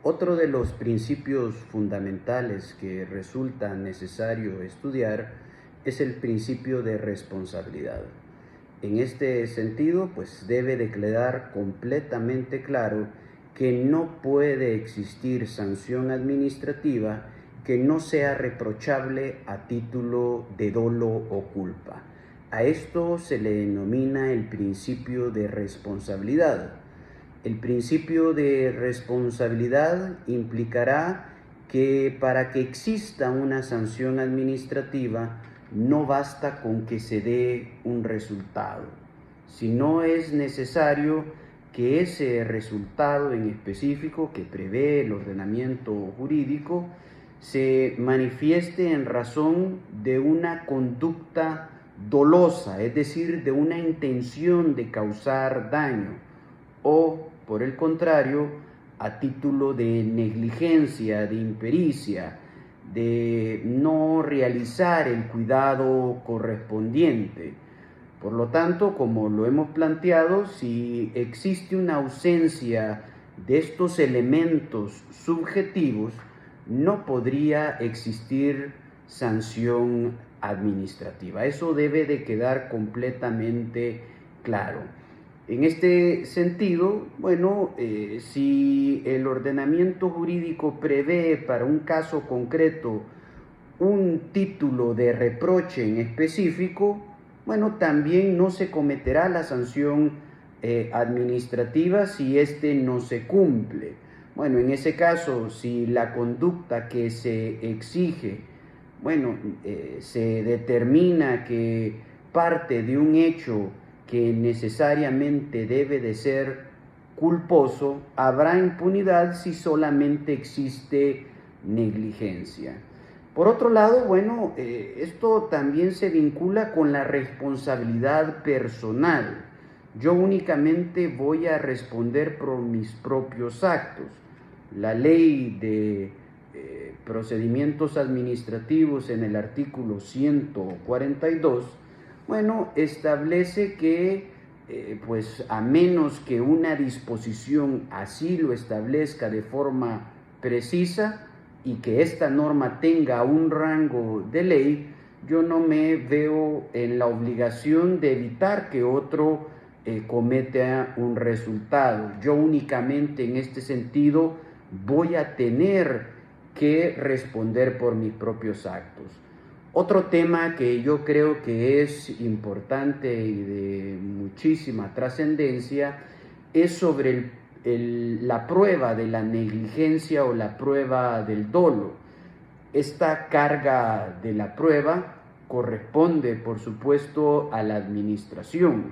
Otro de los principios fundamentales que resulta necesario estudiar es el principio de responsabilidad. En este sentido, pues debe de quedar completamente claro que no puede existir sanción administrativa que no sea reprochable a título de dolo o culpa. A esto se le denomina el principio de responsabilidad. El principio de responsabilidad implicará que para que exista una sanción administrativa no basta con que se dé un resultado, sino es necesario que ese resultado en específico que prevé el ordenamiento jurídico se manifieste en razón de una conducta dolosa, es decir, de una intención de causar daño, o, por el contrario, a título de negligencia, de impericia, de no realizar el cuidado correspondiente. Por lo tanto, como lo hemos planteado, si existe una ausencia de estos elementos subjetivos, no podría existir sanción administrativa. Eso debe de quedar completamente claro. En este sentido, bueno, si el ordenamiento jurídico prevé para un caso concreto un título de reproche en específico, bueno, también no se cometerá la sanción administrativa si éste no se cumple. Bueno, en ese caso, si la conducta que se exige, bueno, se determina que parte de un hecho que necesariamente debe de ser culposo, habrá impunidad si solamente existe negligencia. Por otro lado, bueno, esto también se vincula con la responsabilidad personal. Yo únicamente voy a responder por mis propios actos. La ley de procedimientos administrativos en el artículo 142, bueno, establece que pues a menos que una disposición así lo establezca de forma precisa y que esta norma tenga un rango de ley, yo no me veo en la obligación de evitar que otro cometa un resultado. Yo únicamente en este sentido voy a tener que responder por mis propios actos. Otro tema que yo creo que es importante y de muchísima trascendencia es sobre la prueba de la negligencia o la prueba del dolo. Esta carga de la prueba corresponde, por supuesto, a la administración.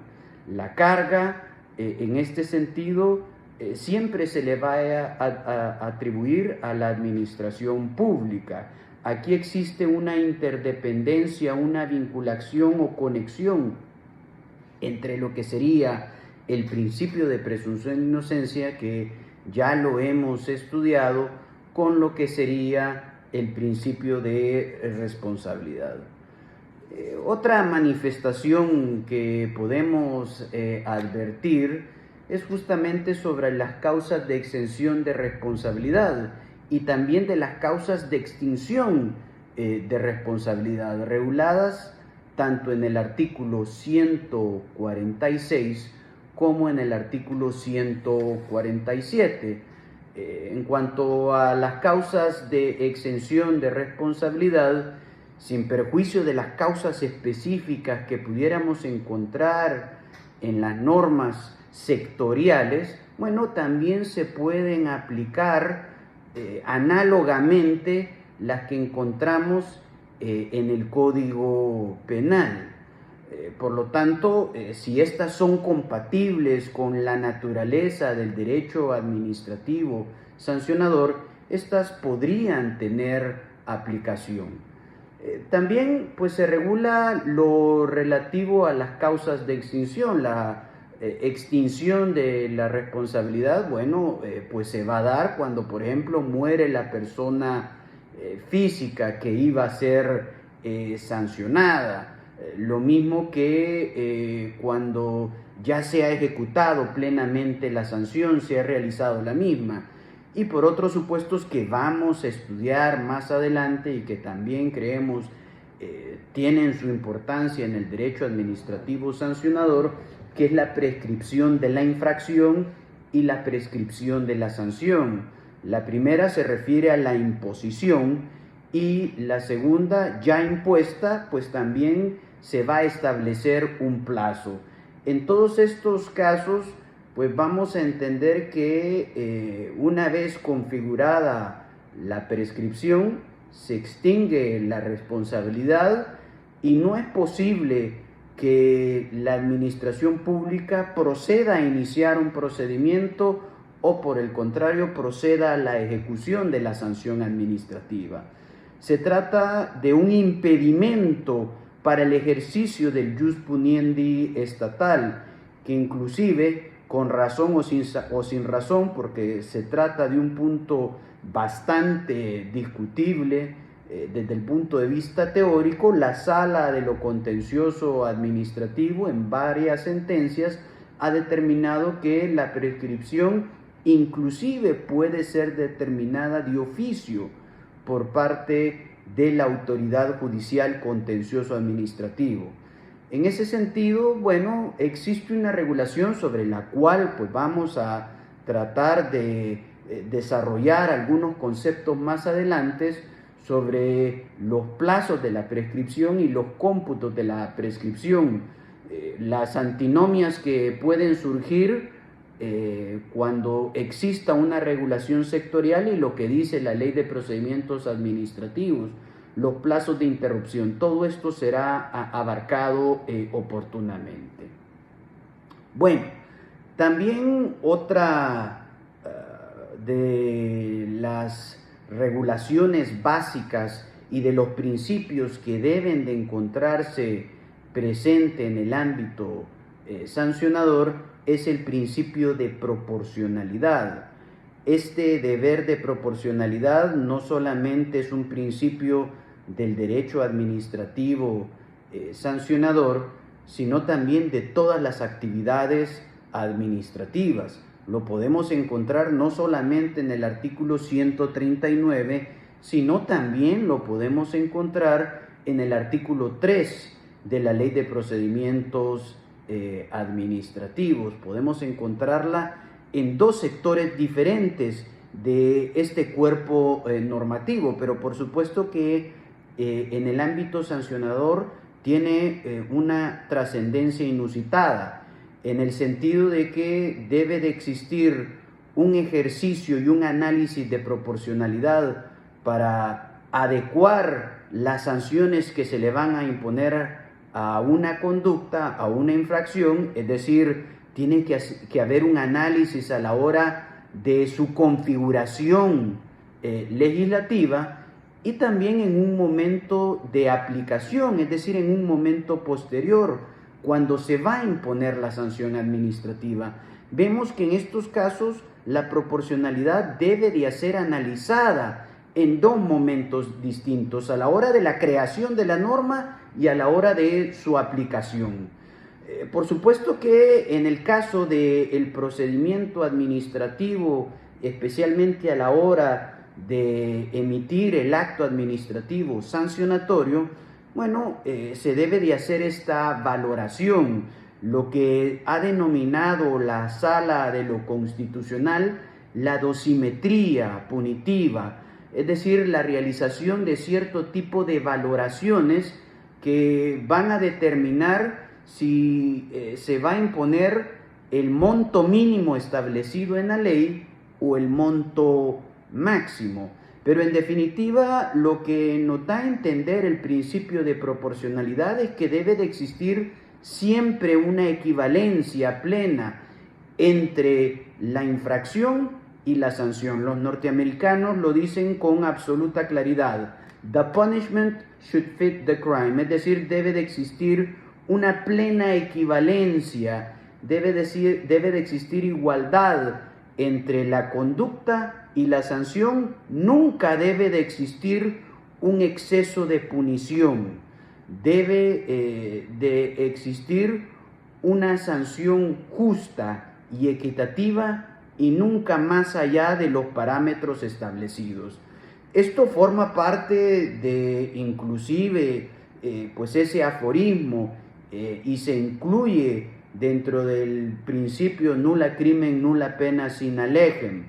La carga, en este sentido, siempre se le va a atribuir a la administración pública. Aquí existe una interdependencia, una vinculación o conexión entre lo que sería el principio de presunción de inocencia, que ya lo hemos estudiado, con lo que sería el principio de responsabilidad. Otra manifestación que podemos advertir es justamente sobre las causas de exención de responsabilidad y también de las causas de extinción de responsabilidad, reguladas tanto en el artículo 146 como en el artículo 147. En cuanto a las causas de exención de responsabilidad, sin perjuicio de las causas específicas que pudiéramos encontrar en las normas sectoriales, bueno, también se pueden aplicar análogamente las que encontramos en el Código Penal. Por lo tanto, si estas son compatibles con la naturaleza del derecho administrativo sancionador, estas podrían tener aplicación. También pues se regula lo relativo a las causas de extinción. La extinción de la responsabilidad, bueno, pues se va a dar cuando, por ejemplo, muere la persona física que iba a ser sancionada. Lo mismo que cuando ya se ha ejecutado plenamente la sanción, se ha realizado la misma. y por otros supuestos que vamos a estudiar más adelante y que también creemos tienen su importancia en el derecho administrativo sancionador, que es la prescripción de la infracción y la prescripción de la sanción. La primera se refiere a la imposición y la segunda, ya impuesta, pues también se va a establecer un plazo. En todos estos casos, pues vamos a entender que una vez configurada la prescripción, se extingue la responsabilidad y no es posible que la administración pública proceda a iniciar un procedimiento o por el contrario proceda a la ejecución de la sanción administrativa. Se trata de un impedimento para el ejercicio del jus puniendi estatal, que inclusive con razón o sin razón, porque se trata de un punto bastante discutible desde el punto de vista teórico, la Sala de lo Contencioso Administrativo en varias sentencias ha determinado que la prescripción inclusive puede ser determinada de oficio por parte de la autoridad judicial contencioso administrativo. En ese sentido, bueno, existe una regulación sobre la cual pues vamos a tratar de desarrollar algunos conceptos más adelante sobre los plazos de la prescripción y los cómputos de la prescripción, las antinomias que pueden surgir cuando exista una regulación sectorial y lo que dice la Ley de Procedimientos Administrativos, los plazos de interrupción. Todo esto será abarcado oportunamente. Bueno, también otra de las regulaciones básicas y de los principios que deben de encontrarse presente en el ámbito sancionador es el principio de proporcionalidad. Este deber de proporcionalidad no solamente es un principio del derecho administrativo sancionador, sino también de todas las actividades administrativas. Lo podemos encontrar no solamente en el artículo 139, sino también lo podemos encontrar en el artículo 3 de la Ley de Procedimientos Administrativos. Podemos encontrarla en dos sectores diferentes de este cuerpo normativo, pero por supuesto que en el ámbito sancionador tiene una trascendencia inusitada, en el sentido de que debe de existir un ejercicio y un análisis de proporcionalidad para adecuar las sanciones que se le van a imponer a una conducta, a una infracción, es decir, tiene que haber un análisis a la hora de su configuración legislativa y también en un momento de aplicación, es decir, en un momento posterior, cuando se va a imponer la sanción administrativa. Vemos que en estos casos la proporcionalidad debe de ser analizada en dos momentos distintos, a la hora de la creación de la norma y a la hora de su aplicación. Por supuesto que en el caso del procedimiento administrativo, especialmente a la hora de emitir el acto administrativo sancionatorio, bueno, se debe de hacer esta valoración, lo que ha denominado la Sala de lo Constitucional la dosimetría punitiva, es decir, la realización de cierto tipo de valoraciones que van a determinar si se va a imponer el monto mínimo establecido en la ley o el monto máximo. Pero en definitiva, lo que nos da a entender el principio de proporcionalidad es que debe de existir siempre una equivalencia plena entre la infracción y la sanción. Los norteamericanos lo dicen con absoluta claridad. The punishment should fit the crime, es decir, debe de existir una plena equivalencia, debe de existir igualdad entre la conducta y la sanción. Nunca debe de existir un exceso de punición, debe de existir una sanción justa y equitativa y nunca más allá de los parámetros establecidos. Esto forma parte de inclusive pues ese aforismo y se incluye dentro del principio nulla crimen, nulla pena sine legem.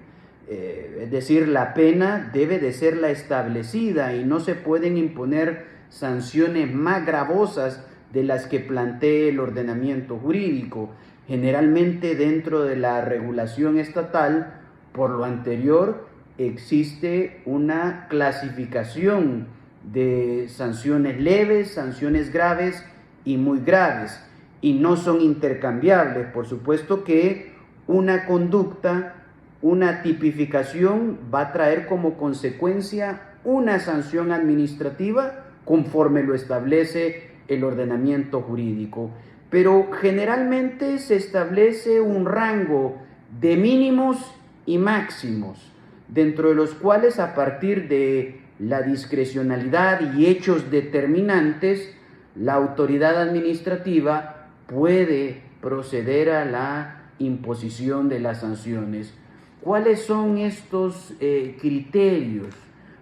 Es decir, la pena debe de ser la establecida y no se pueden imponer sanciones más gravosas de las que plantee el ordenamiento jurídico. Generalmente dentro de la regulación estatal, por lo anterior, existe una clasificación de sanciones leves, sanciones graves y muy graves, y no son intercambiables. Por supuesto que una conducta, una tipificación va a traer como consecuencia una sanción administrativa conforme lo establece el ordenamiento jurídico. Pero generalmente se establece un rango de mínimos y máximos, dentro de los cuales a partir de la discrecionalidad y hechos determinantes, la autoridad administrativa puede proceder a la imposición de las sanciones. ¿Cuáles son estos criterios?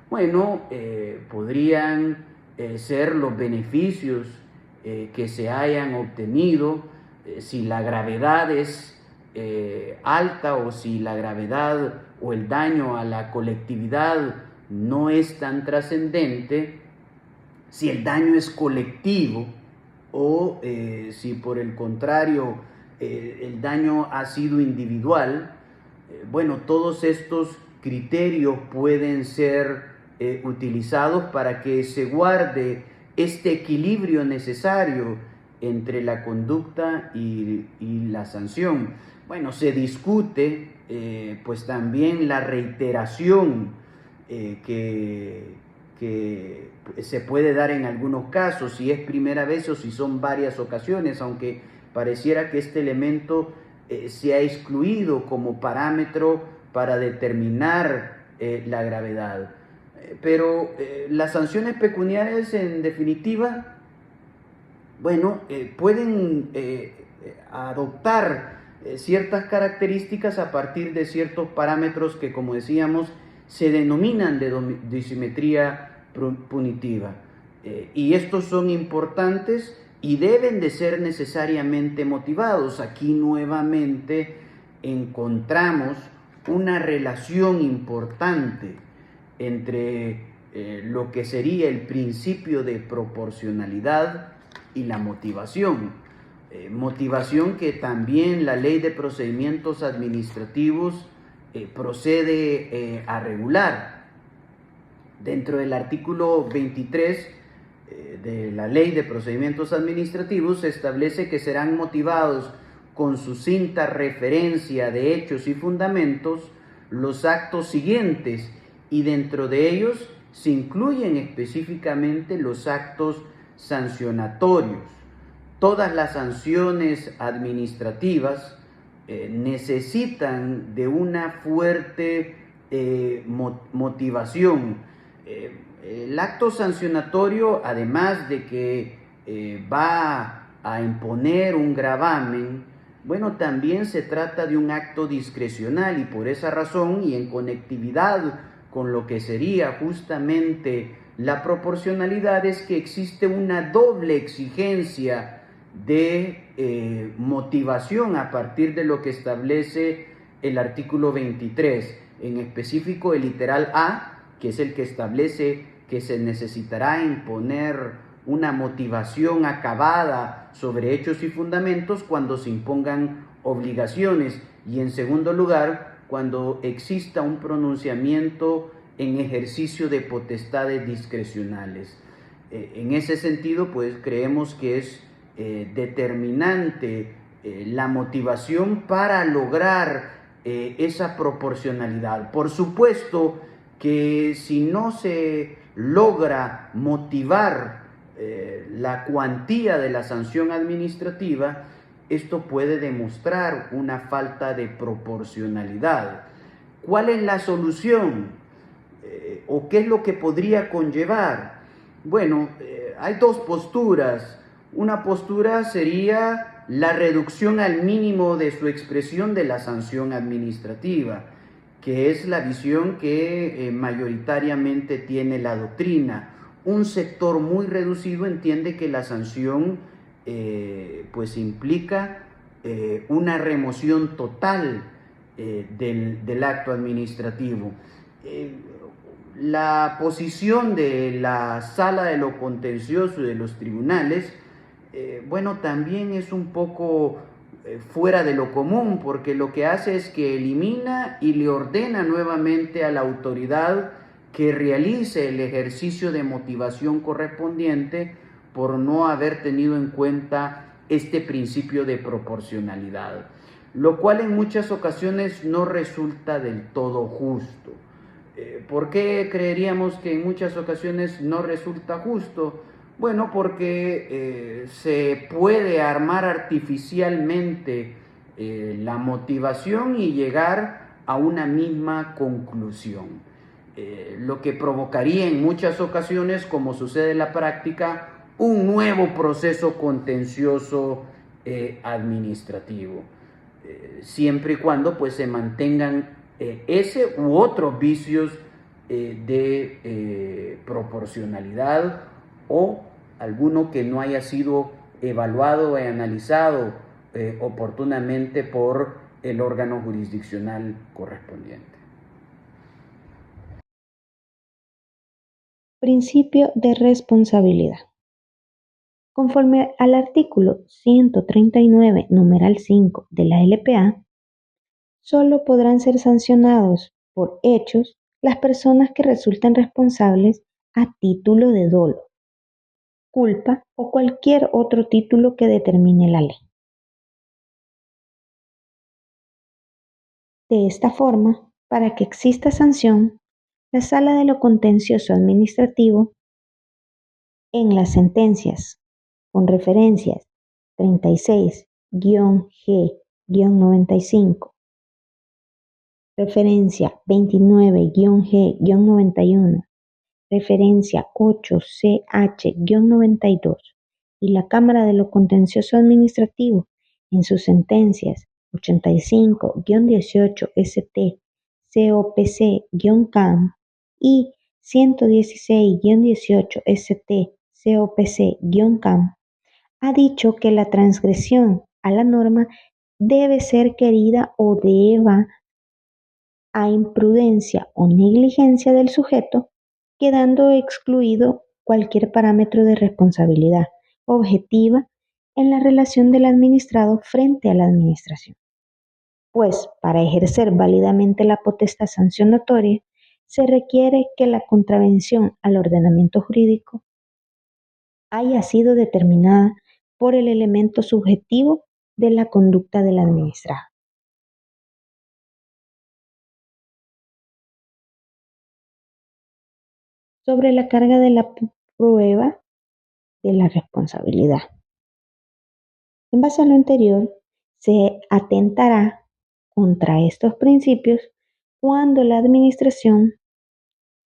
Bueno, podrían ser los beneficios que se hayan obtenido, si la gravedad es alta o si la gravedad o el daño a la colectividad no es tan trascendente, si el daño es colectivo o si por el contrario el daño ha sido individual. Bueno, todos estos criterios pueden ser utilizados para que se guarde este equilibrio necesario entre la conducta y la sanción. Bueno, se discute pues también la reiteración que se puede dar en algunos casos, si es primera vez o si son varias ocasiones, aunque pareciera que este elemento se ha excluido como parámetro para determinar la gravedad. Pero las sanciones pecuniarias, en definitiva, bueno, pueden adoptar ciertas características a partir de ciertos parámetros que, como decíamos, se denominan de dosimetría punitiva. Y estos son importantes y deben de ser necesariamente motivados. Aquí nuevamente encontramos una relación importante entre lo que sería el principio de proporcionalad y la motivación. Motivación que también la Ley de Procedimientos Administrativos procede a regular. Dentro del artículo 23 de la Ley de Procedimientos Administrativos se establece que serán motivados con sucinta referencia de hechos y fundamentos los actos siguientes, y dentro de ellos se incluyen específicamente los actos sancionatorios. Todas las sanciones administrativas necesitan de una fuerte motivación. El acto sancionatorio, además de que va a imponer un gravamen, bueno, también se trata de un acto discrecional, y por esa razón y en conectividad con lo que sería justamente la proporcionalidad es que existe una doble exigencia de motivación a partir de lo que establece el artículo 23, en específico el literal A, que es el que establece que se necesitará imponer una motivación acabada sobre hechos y fundamentos cuando se impongan obligaciones, y en segundo lugar, cuando exista un pronunciamiento en ejercicio de potestades discrecionales. En ese sentido, pues creemos que es determinante la motivación para lograr esa proporcionalidad. Por supuesto que si no se logra motivar la cuantía de la sanción administrativa, esto puede demostrar una falta de proporcionalidad. ¿Cuál es la solución? ¿O qué es lo que podría conllevar? Bueno, hay dos posturas. Una postura sería la reducción al mínimo de su expresión de la sanción administrativa, que es la visión que mayoritariamente tiene la doctrina. Un sector muy reducido entiende que la sanción pues implica una remoción total del acto administrativo. Eh, la posición de la sala de lo contencioso y de los tribunales, bueno, también es un poco fuera de lo común, porque lo que hace es que elimina y le ordena nuevamente a la autoridad que realice el ejercicio de motivación correspondiente por no haber tenido en cuenta este principio de proporcionalidad, lo cual en muchas ocasiones no resulta del todo justo. ¿Por qué creeríamos que en muchas ocasiones no resulta justo? Bueno, porque se puede armar artificialmente la motivación y llegar a una misma conclusión, lo que provocaría en muchas ocasiones, como sucede en la práctica, un nuevo proceso contencioso administrativo, siempre y cuando pues se mantengan ese u otros vicios de proporcionalidad o alguno que no haya sido evaluado y analizado oportunamente por el órgano jurisdiccional correspondiente. Principio de responsabilidad. Conforme al artículo 139, numeral 5 de la LPA, solo podrán ser sancionados por hechos las personas que resulten responsables a título de dolo, culpa o cualquier otro título que determine la ley. De esta forma, para que exista sanción, la Sala de lo Contencioso Administrativo, en las sentencias con referencias 36-G-95, referencia 29-G-91, referencia 8-CH-92 y la Cámara de lo Contencioso Administrativo en sus sentencias 85-18 ST COPC-CAM y 116-18 ST COPC-CAM, ha dicho que la transgresión a la norma debe ser querida o deba a imprudencia o negligencia del sujeto, quedando excluido cualquier parámetro de responsabilidad objetiva en la relación del administrado frente a la administración. Pues para ejercer válidamente la potestad sancionatoria, se requiere que la contravención al ordenamiento jurídico haya sido determinada por el elemento subjetivo de la conducta del administrado. Sobre la carga de la prueba de la responsabilidad. En base a lo anterior, se atentará contra estos principios cuando la administración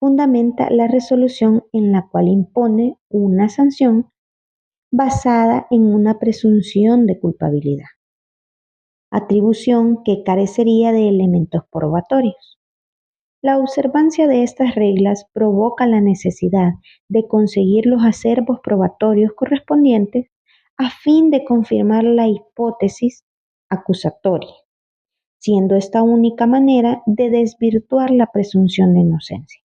fundamenta la resolución en la cual impone una sanción basada en una presunción de culpabilidad, atribución que carecería de elementos probatorios. La observancia de estas reglas provoca la necesidad de conseguir los acervos probatorios correspondientes a fin de confirmar la hipótesis acusatoria, siendo esta única manera de desvirtuar la presunción de inocencia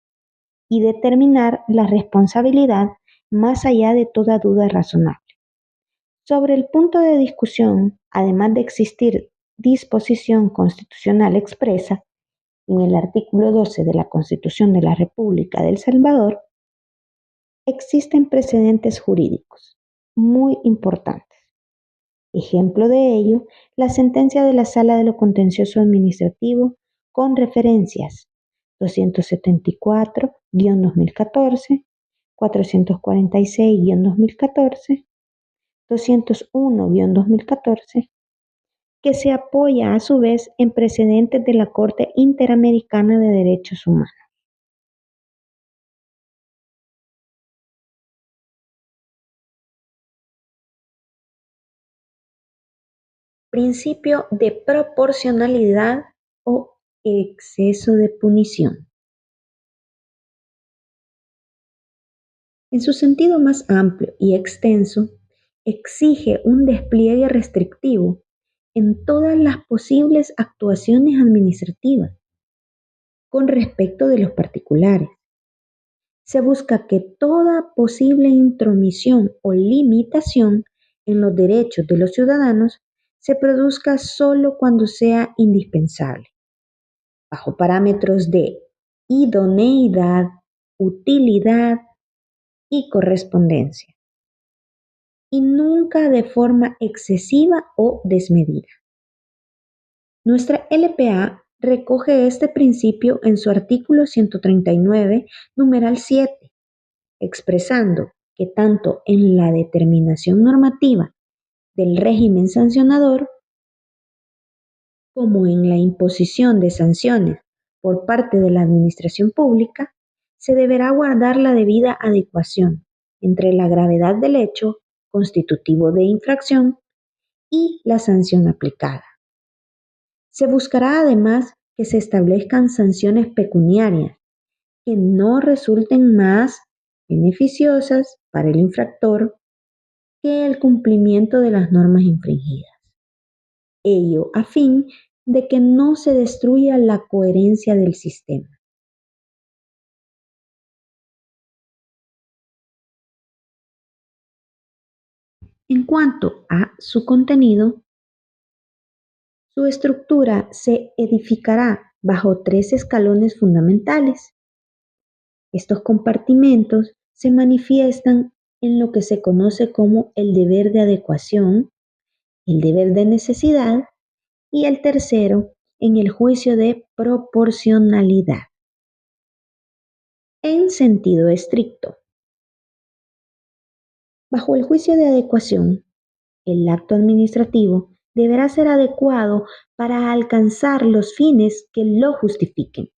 y determinar la responsabilidad más allá de toda duda razonable. Sobre el punto de discusión, además de existir disposición constitucional expresa en el artículo 12 de la Constitución de la República de El Salvador, existen precedentes jurídicos muy importantes. Ejemplo de ello, la sentencia de la Sala de lo Contencioso Administrativo con referencias 274-2014, 446-2014, 201-2014, que se apoya a su vez en precedentes de la Corte Interamericana de Derechos Humanos. Principio de proporcionalidad o exceso de punición. En su sentido más amplio y extenso, exige un despliegue restrictivo en todas las posibles actuaciones administrativas con respecto de los particulares. Se busca que toda posible intromisión o limitación en los derechos de los ciudadanos se produzca solo cuando sea indispensable, bajo parámetros de idoneidad, utilidad y correspondencia, y nunca de forma excesiva o desmedida. Nuestra LPA recoge este principio en su artículo 139, numeral 7, expresando que tanto en la determinación normativa del régimen sancionador como en la imposición de sanciones por parte de la administración pública, se deberá guardar la debida adecuación entre la gravedad del hecho constitutivo de infracción y la sanción aplicada. Se buscará además que se establezcan sanciones pecuniarias que no resulten más beneficiosas para el infractor que el cumplimiento de las normas infringidas. Ello a fin de que no se destruya la coherencia del sistema. En cuanto a su contenido, su estructura se edificará bajo 3 escalones fundamentales. Estos compartimentos se manifiestan en lo que se conoce como el deber de adecuación, el deber de necesidad y el tercero en el juicio de proporcionalidad. En sentido estricto, bajo el juicio de adecuación, el acto administrativo deberá ser adecuado para alcanzar los fines que lo justifiquen,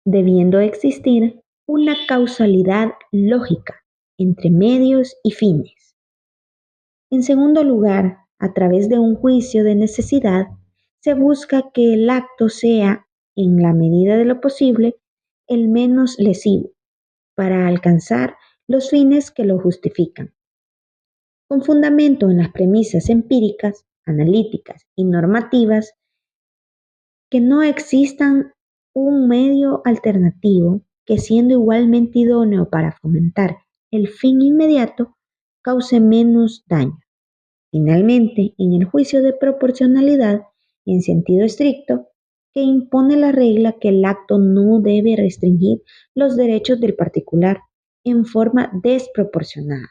debiendo existir una causalidad lógica entre medios y fines. En segundo lugar, a través de un juicio de necesidad, se busca que el acto sea, en la medida de lo posible, el menos lesivo para alcanzar los fines que lo justifican. Con fundamento en las premisas empíricas, analíticas y normativas, que no existan un medio alternativo que, siendo igualmente idóneo para fomentar el fin inmediato, cause menos daño. Finalmente, en el juicio de proporcionalidad, en sentido estricto, que impone la regla que el acto no debe restringir los derechos del particular en forma desproporcionada,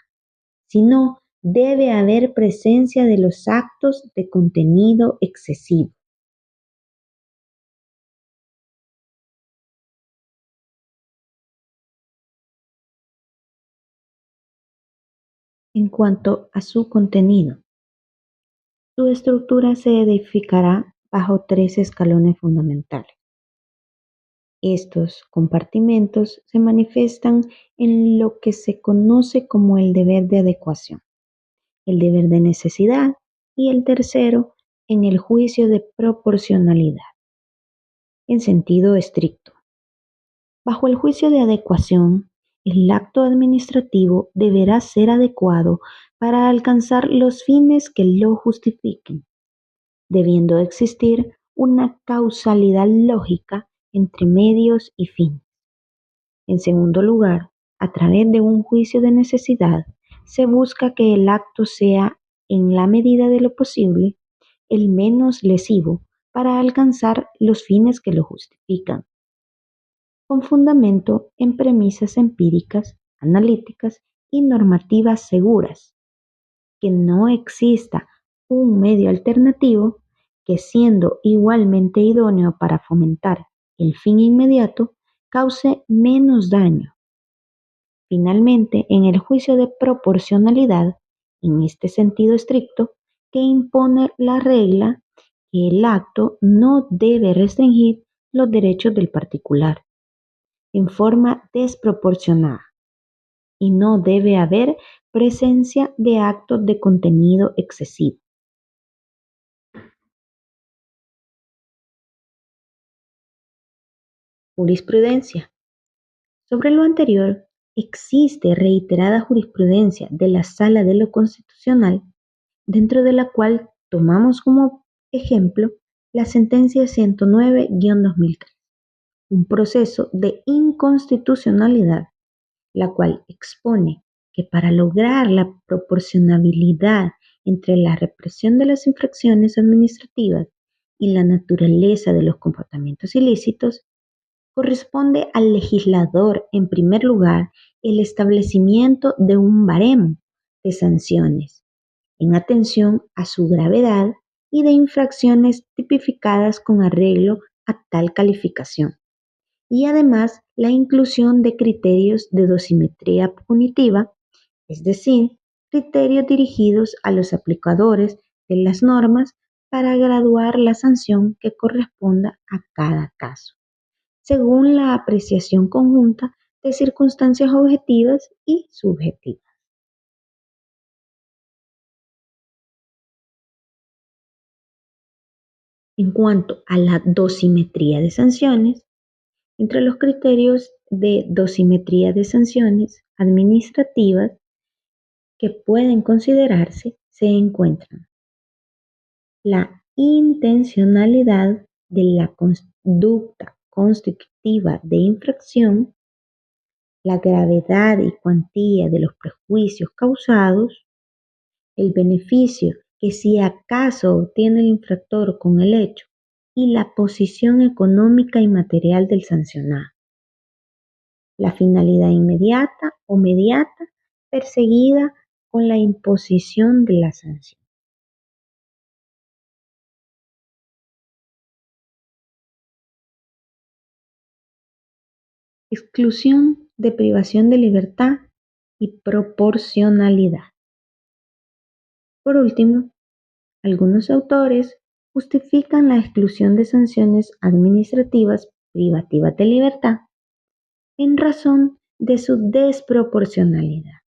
sino debe haber presencia de los actos de contenido excesivo. En cuanto a su contenido, su estructura se edificará bajo 3 escalones fundamentales. Estos compartimentos se manifiestan en lo que se conoce como el deber de adecuación, el deber de necesidad y el tercero en el juicio de proporcionalidad. En sentido estricto, bajo el juicio de adecuación, el acto administrativo deberá ser adecuado para alcanzar los fines que lo justifiquen, debiendo existir una causalidad lógica entre medios y fines. En segundo lugar, a través de un juicio de necesidad, se busca que el acto sea, en la medida de lo posible, el menos lesivo para alcanzar los fines que lo justifican, con fundamento en premisas empíricas, analíticas y normativas seguras, que no exista un medio alternativo que, siendo igualmente idóneo para fomentar el fin inmediato, cause menos daño. Finalmente, en el juicio de proporcionalidad, en este sentido estricto, que impone la regla que el acto no debe restringir los derechos del particular en forma desproporcionada y no debe haber presencia de actos de contenido excesivo. Jurisprudencia. Sobre lo anterior, existe reiterada jurisprudencia de la Sala de lo Constitucional, dentro de la cual tomamos como ejemplo la sentencia 109-2003, un proceso de inconstitucionalidad, la cual expone que para lograr la proporcionabilidad entre la represión de las infracciones administrativas y la naturaleza de los comportamientos ilícitos, corresponde al legislador, en primer lugar, el establecimiento de un baremo de sanciones en atención a su gravedad y de infracciones tipificadas con arreglo a tal calificación, y además la inclusión de criterios de dosimetría punitiva, es decir, criterios dirigidos a los aplicadores de las normas para graduar la sanción que corresponda a cada caso, según la apreciación conjunta de circunstancias objetivas y subjetivas. En cuanto a la dosimetría de sanciones, entre los criterios de dosimetría de sanciones administrativas que pueden considerarse se encuentran la intencionalidad de la conducta constitutiva de infracción, la gravedad y cuantía de los perjuicios causados, el beneficio que si acaso obtiene el infractor con el hecho y la posición económica y material del sancionado, la finalidad inmediata o mediata perseguida con la imposición de la sanción. Exclusión de privación de libertad y proporcionalidad. Por último, algunos autores justifican la exclusión de sanciones administrativas privativas de libertad en razón de su desproporcionalidad,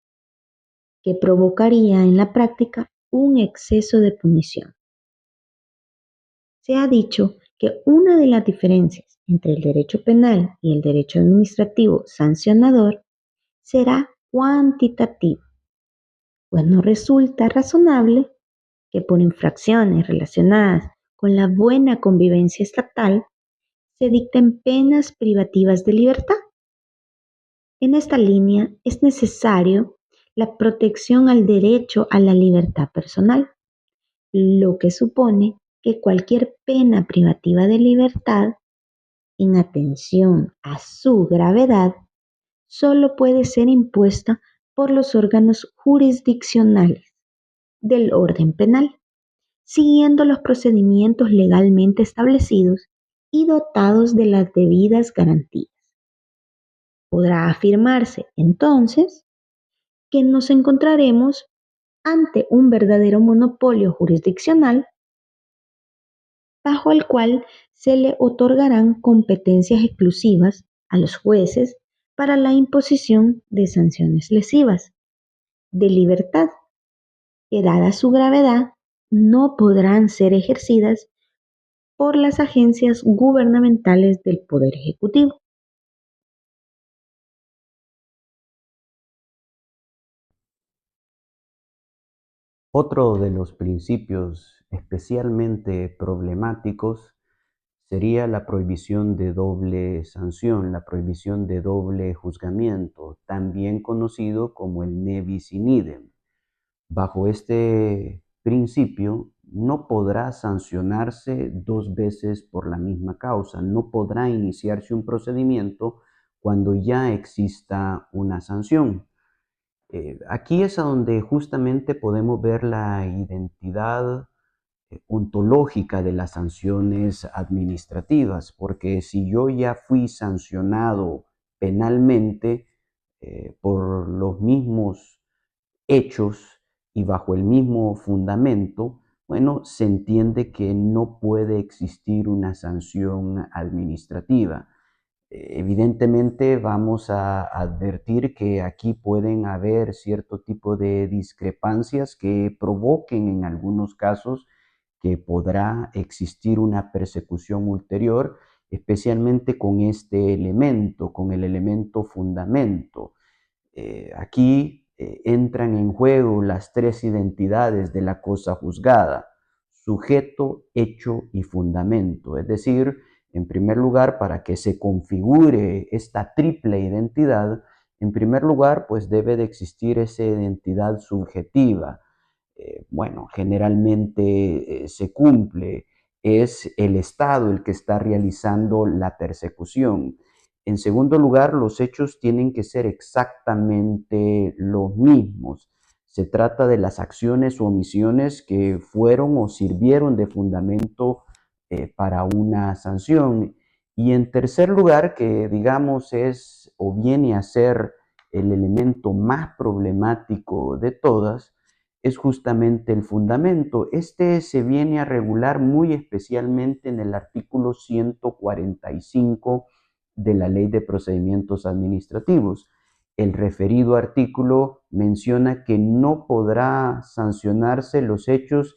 que provocaría en la práctica un exceso de punición. Se ha dicho que una de las diferencias entre el derecho penal y el derecho administrativo sancionador será cuantitativa, pues no resulta razonable que por infracciones relacionadas con la buena convivencia estatal se dicten penas privativas de libertad. En esta línea es necesario la protección al derecho a la libertad personal, lo que supone que cualquier pena privativa de libertad, en atención a su gravedad, solo puede ser impuesta por los órganos jurisdiccionales del orden penal, siguiendo los procedimientos legalmente establecidos y dotados de las debidas garantías. Podrá afirmarse, entonces, que nos encontraremos ante un verdadero monopolio jurisdiccional bajo el cual se le otorgarán competencias exclusivas a los jueces para la imposición de sanciones lesivas de libertad, que dada su gravedad no podrán ser ejercidas por las agencias gubernamentales del Poder Ejecutivo. Otro de los principios especialmente problemáticos sería la prohibición de doble sanción, la prohibición de doble juzgamiento, también conocido como el ne bis in idem. Bajo este principio, no podrá sancionarse dos veces por la misma causa, no podrá iniciarse un procedimiento cuando ya exista una sanción. Aquí es a donde justamente podemos ver la identidad ontológica de las sanciones administrativas, porque si yo ya fui sancionado penalmente por los mismos hechos y bajo el mismo fundamento, bueno, se entiende que no puede existir una sanción administrativa. Evidentemente vamos a advertir que aquí pueden haber cierto tipo de discrepancias que provoquen en algunos casos que podrá existir una persecución ulterior, especialmente con este elemento, con el elemento fundamento. Aquí entran en juego las tres identidades de la cosa juzgada: sujeto, hecho y fundamento. Es decir, en primer lugar, para que se configure esta triple identidad, en primer lugar, pues debe de existir esa identidad subjetiva. Bueno, generalmente se cumple, es el Estado el que está realizando la persecución. En segundo lugar, los hechos tienen que ser exactamente los mismos. Se trata de las acciones o omisiones que fueron o sirvieron de fundamento para una sanción. Y en tercer lugar, que digamos es o viene a ser el elemento más problemático de todas, es justamente el fundamento. Este se viene a regular muy especialmente en el artículo 145 de la Ley de Procedimientos Administrativos. El referido artículo menciona que no podrá sancionarse los hechos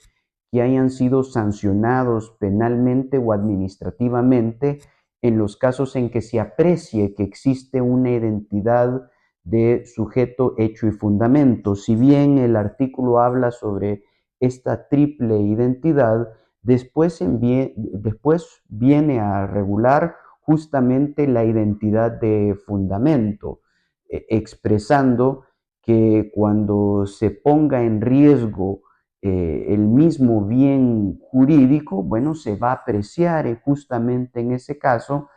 que hayan sido sancionados penalmente o administrativamente en los casos en que se aprecie que existe una identidad de sujeto, hecho y fundamento. Si bien el artículo habla sobre esta triple identidad, después viene a regular justamente la identidad de fundamento, expresando que cuando se ponga en riesgo el mismo bien jurídico, bueno, se va a apreciar justamente en ese caso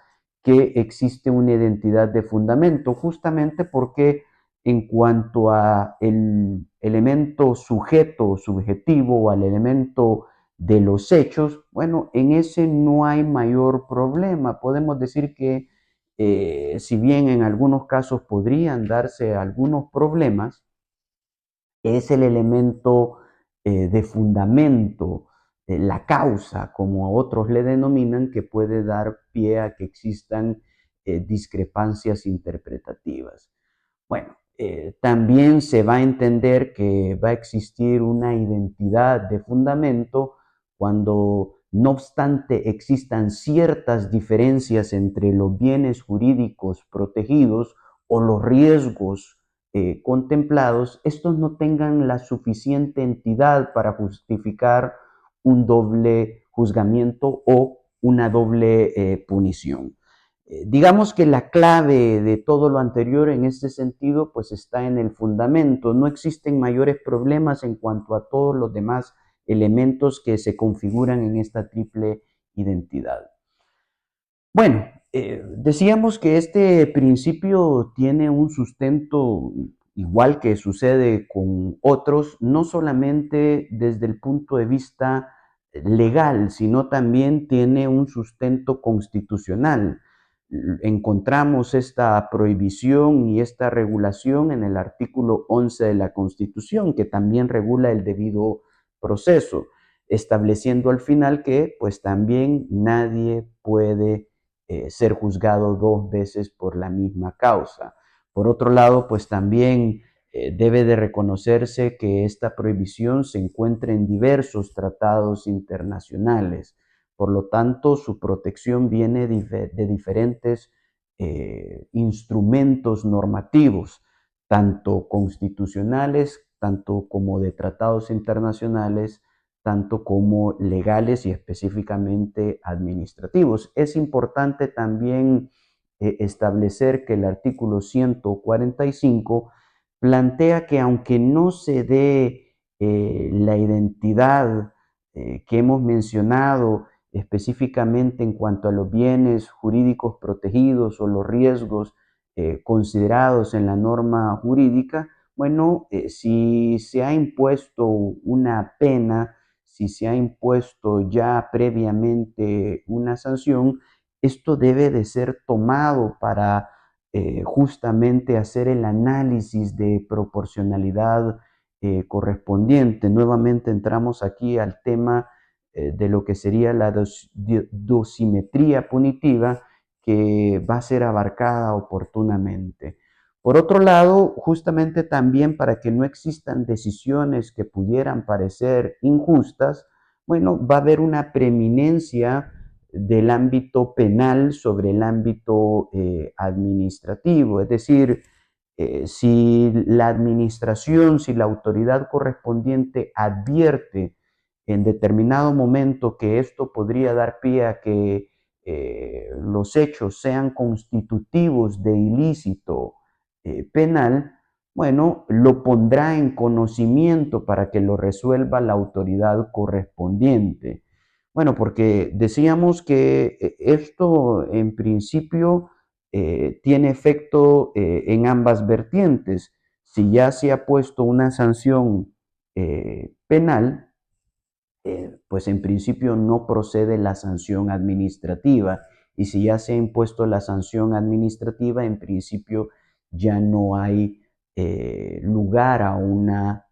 que existe una identidad de fundamento, justamente porque en cuanto a el elemento sujeto, subjetivo, o al elemento de los hechos, bueno, en ese no hay mayor problema. Podemos decir que si bien en algunos casos podrían darse algunos problemas, es el elemento de fundamento, la causa, como otros le denominan, que puede dar pie a que existan discrepancias interpretativas. Bueno, también se va a entender que va a existir una identidad de fundamento cuando, no obstante, existan ciertas diferencias entre los bienes jurídicos protegidos o los riesgos contemplados, estos no tengan la suficiente entidad para justificar un doble juzgamiento o una doble punición. Digamos que la clave de todo lo anterior en este sentido pues está en el fundamento. No existen mayores problemas en cuanto a todos los demás elementos que se configuran en esta triple identidad. Bueno, decíamos que este principio tiene un sustento, igual que sucede con otros, no solamente desde el punto de vista legal, sino también tiene un sustento constitucional. Encontramos esta prohibición y esta regulación en el artículo 11 de la Constitución, que también regula el debido proceso, estableciendo al final que pues también nadie puede ser juzgado dos veces por la misma causa. Por otro lado, pues también debe de reconocerse que esta prohibición se encuentra en diversos tratados internacionales. Por lo tanto, su protección viene de diferentes instrumentos normativos, tanto constitucionales, tanto como de tratados internacionales, tanto como legales y específicamente administrativos. Es importante también establecer que el artículo 145 plantea que aunque no se dé la identidad que hemos mencionado específicamente en cuanto a los bienes jurídicos protegidos o los riesgos considerados en la norma jurídica, bueno, si se ha impuesto una pena, si se ha impuesto ya previamente una sanción, esto debe de ser tomado para justamente hacer el análisis de proporcionalidad correspondiente. Nuevamente entramos aquí al tema de lo que sería la dosimetría punitiva, que va a ser abarcada oportunamente. Por otro lado, justamente también para que no existan decisiones que pudieran parecer injustas, bueno, va a haber una preeminencia del ámbito penal sobre el ámbito administrativo. Es decir, si la administración, si la autoridad correspondiente advierte en determinado momento que esto podría dar pie a que los hechos sean constitutivos de ilícito penal, bueno, lo pondrá en conocimiento para que lo resuelva la autoridad correspondiente. Bueno, porque decíamos que esto en principio tiene efecto en ambas vertientes. Si ya se ha puesto una sanción penal, pues en principio no procede la sanción administrativa. Y si ya se ha impuesto la sanción administrativa, en principio ya no hay lugar a una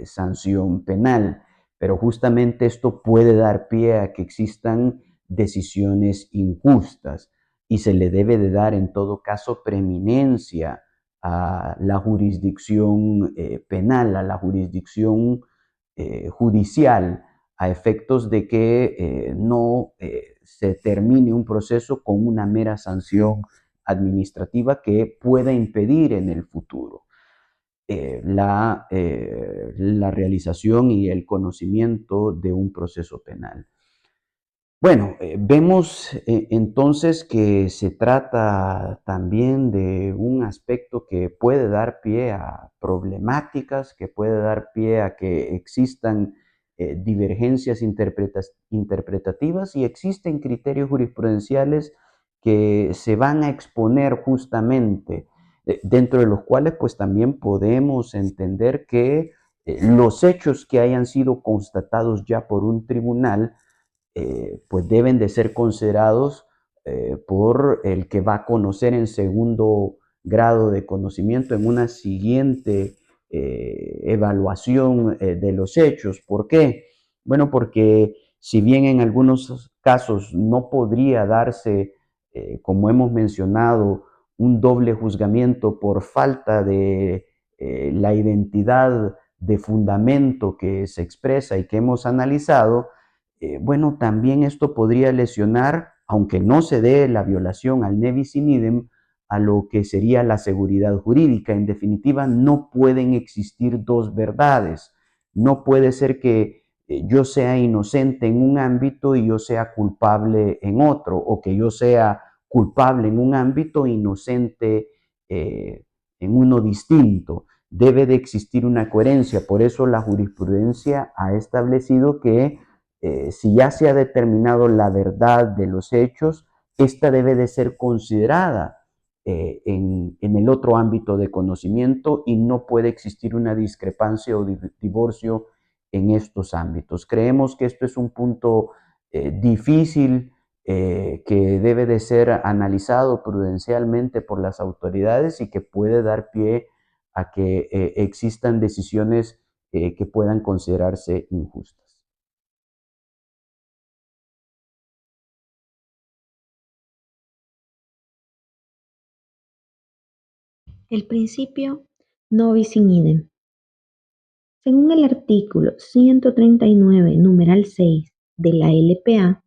sanción penal. Pero justamente esto puede dar pie a que existan decisiones injustas y se le debe de dar en todo caso preeminencia a la jurisdicción penal, a la jurisdicción judicial, a efectos de que no se termine un proceso con una mera sanción administrativa que pueda impedir en el futuro la realización y el conocimiento de un proceso penal. Bueno, vemos entonces que se trata también de un aspecto que puede dar pie a problemáticas, que puede dar pie a que existan divergencias interpretativas y existen criterios jurisprudenciales que se van a exponer justamente, dentro de los cuales pues también podemos entender que los hechos que hayan sido constatados ya por un tribunal pues deben de ser considerados por el que va a conocer en segundo grado de conocimiento en una siguiente evaluación de los hechos. ¿Por qué? Bueno, porque si bien en algunos casos no podría darse, como hemos mencionado, un doble juzgamiento por falta de la identidad de fundamento que se expresa y que hemos analizado, bueno, también esto podría lesionar, aunque no se dé la violación al nevis in idem, a lo que sería la seguridad jurídica. En definitiva, no pueden existir dos verdades. No puede ser que yo sea inocente en un ámbito y yo sea culpable en otro, o que yo sea culpable en un ámbito, inocente en uno distinto. Debe de existir una coherencia. Por eso la jurisprudencia ha establecido que si ya se ha determinado la verdad de los hechos, esta debe de ser considerada en el otro ámbito de conocimiento y no puede existir una discrepancia o divorcio en estos ámbitos. Creemos que esto es un punto difícil que debe de ser analizado prudencialmente por las autoridades y que puede dar pie a que existan decisiones que puedan considerarse injustas. El principio no bis in idem. Según el artículo 139, numeral 6 de la LPA,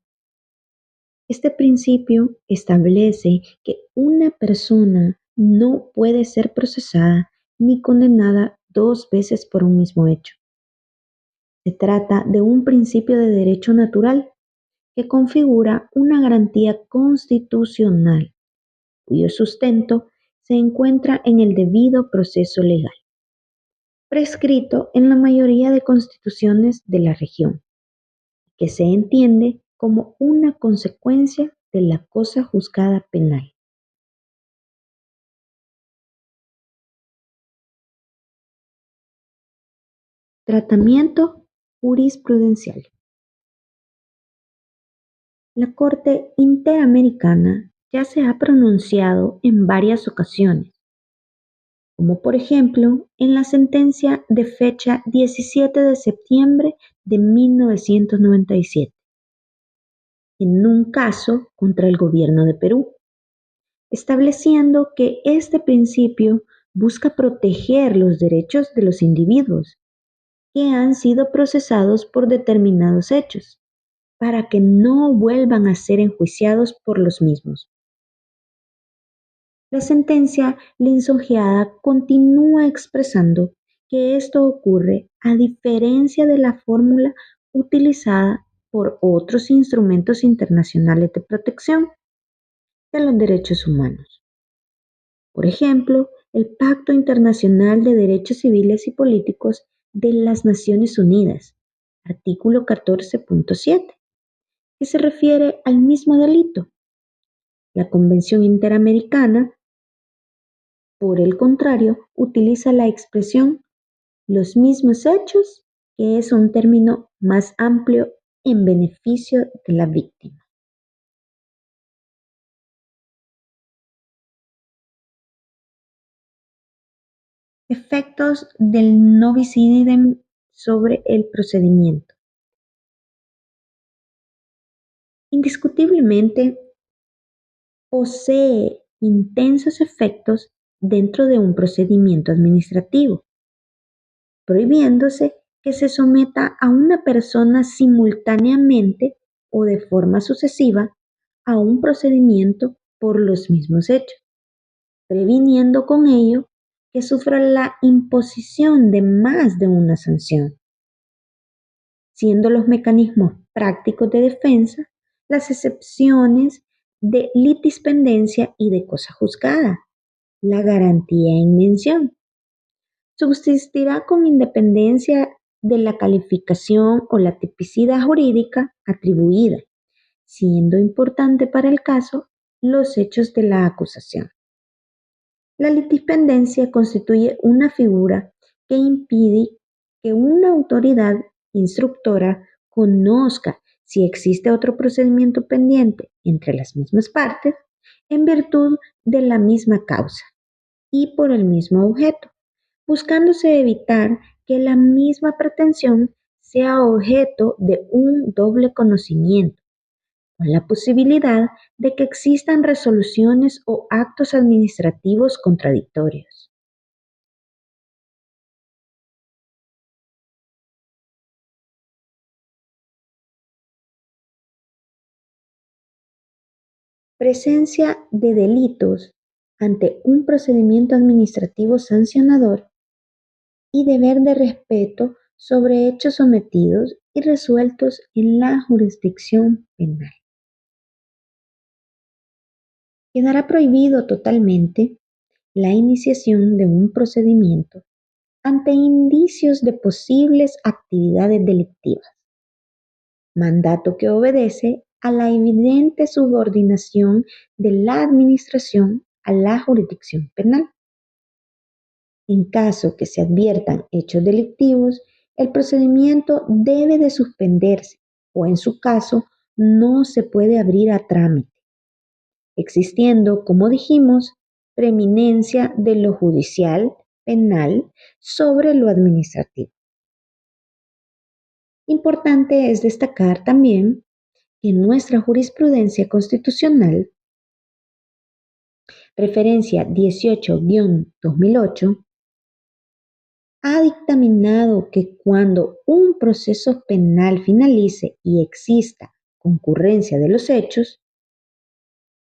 este principio establece que una persona no puede ser procesada ni condenada dos veces por un mismo hecho. Se trata de un principio de derecho natural que configura una garantía constitucional cuyo sustento se encuentra en el debido proceso legal, prescrito en la mayoría de constituciones de la región, que se entiende como una consecuencia de la cosa juzgada penal. Tratamiento jurisprudencial. La Corte Interamericana ya se ha pronunciado en varias ocasiones, como por ejemplo en la sentencia de fecha 17 de septiembre de 1997, en un caso contra el gobierno de Perú, estableciendo que este principio busca proteger los derechos de los individuos que han sido procesados por determinados hechos, para que no vuelvan a ser enjuiciados por los mismos. La sentencia lisonjeada continúa expresando que esto ocurre a diferencia de la fórmula utilizada por otros instrumentos internacionales de protección de los derechos humanos. Por ejemplo, el Pacto Internacional de Derechos Civiles y Políticos de las Naciones Unidas, artículo 14.7, que se refiere al mismo delito. La Convención Interamericana, por el contrario, utiliza la expresión los mismos hechos, que es un término más amplio en beneficio de la víctima. Efectos del no bis idem sobre el procedimiento. Indiscutiblemente, posee intensos efectos dentro de un procedimiento administrativo, prohibiéndose que se someta a una persona simultáneamente o de forma sucesiva a un procedimiento por los mismos hechos, previniendo con ello que sufra la imposición de más de una sanción, siendo los mecanismos prácticos de defensa las excepciones de litispendencia y de cosa juzgada, la garantía en mención. Subsistirá con independencia de la calificación o la tipicidad jurídica atribuida, siendo importante para el caso los hechos de la acusación. La litispendencia constituye una figura que impide que una autoridad instructora conozca si existe otro procedimiento pendiente entre las mismas partes en virtud de la misma causa y por el mismo objeto, buscándose evitar que la misma pretensión sea objeto de un doble conocimiento, con la posibilidad de que existan resoluciones o actos administrativos contradictorios. Presencia de delitos ante un procedimiento administrativo sancionador y deber de respeto sobre hechos sometidos y resueltos en la jurisdicción penal. Quedará prohibido totalmente la iniciación de un procedimiento ante indicios de posibles actividades delictivas, mandato que obedece a la evidente subordinación de la administración a la jurisdicción penal. En caso que se adviertan hechos delictivos, el procedimiento debe de suspenderse o en su caso no se puede abrir a trámite, existiendo, como dijimos, preeminencia de lo judicial penal sobre lo administrativo. Importante es destacar también que nuestra jurisprudencia constitucional, referencia 18-2008, ha dictaminado que cuando un proceso penal finalice y exista concurrencia de los hechos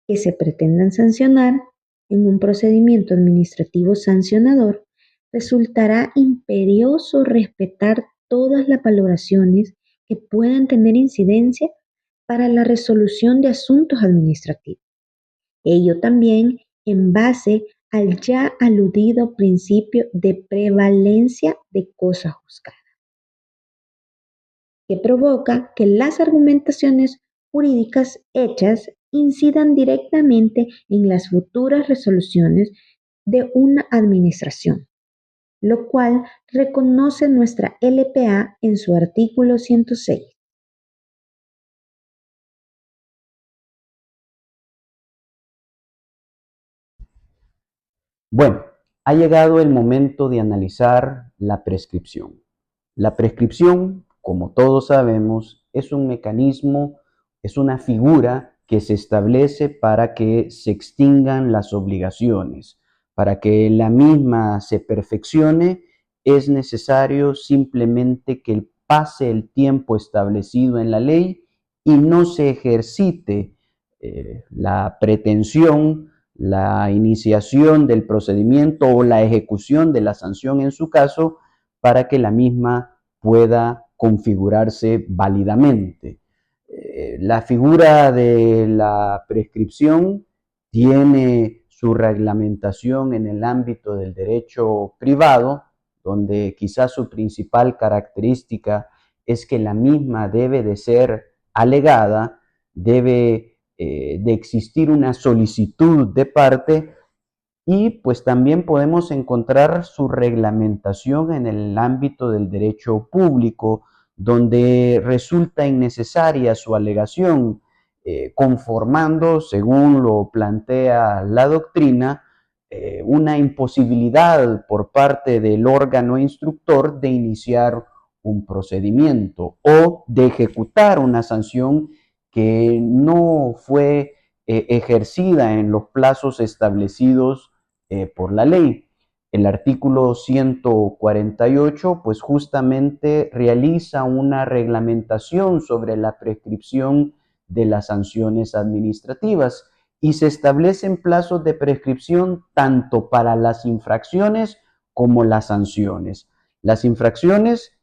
que se pretendan sancionar en un procedimiento administrativo sancionador, resultará imperioso respetar todas las valoraciones que puedan tener incidencia para la resolución de asuntos administrativos. Ello también en base al ya aludido principio de prevalencia de cosa juzgada, que provoca que las argumentaciones jurídicas hechas incidan directamente en las futuras resoluciones de una administración, lo cual reconoce nuestra LPA en su artículo 106. Bueno, ha llegado el momento de analizar la prescripción. La prescripción, como todos sabemos, es un mecanismo, es una figura que se establece para que se extingan las obligaciones. Para que la misma se perfeccione, es necesario simplemente que pase el tiempo establecido en la ley y no se ejercite la pretensión, la iniciación del procedimiento o la ejecución de la sanción en su caso, para que la misma pueda configurarse válidamente. La figura de la prescripción tiene su reglamentación en el ámbito del derecho privado, donde quizás su principal característica es que la misma debe de ser alegada, debe de existir una solicitud de parte, y pues también podemos encontrar su reglamentación en el ámbito del derecho público, donde resulta innecesaria su alegación, conformando, según lo plantea la doctrina, una imposibilidad por parte del órgano instructor de iniciar un procedimiento o de ejecutar una sanción que no fue ejercida en los plazos establecidos por la ley. El artículo 148, pues justamente realiza una reglamentación sobre la prescripción de las sanciones administrativas y se establecen plazos de prescripción tanto para las infracciones como las sanciones. Las infracciones,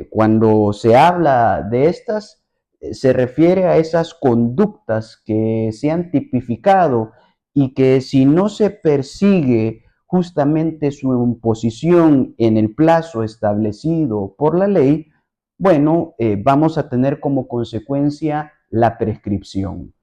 cuando se habla de estas, se refiere a esas conductas que se han tipificado y que si no se persigue justamente su imposición en el plazo establecido por la ley, bueno, vamos a tener como consecuencia la prescripción.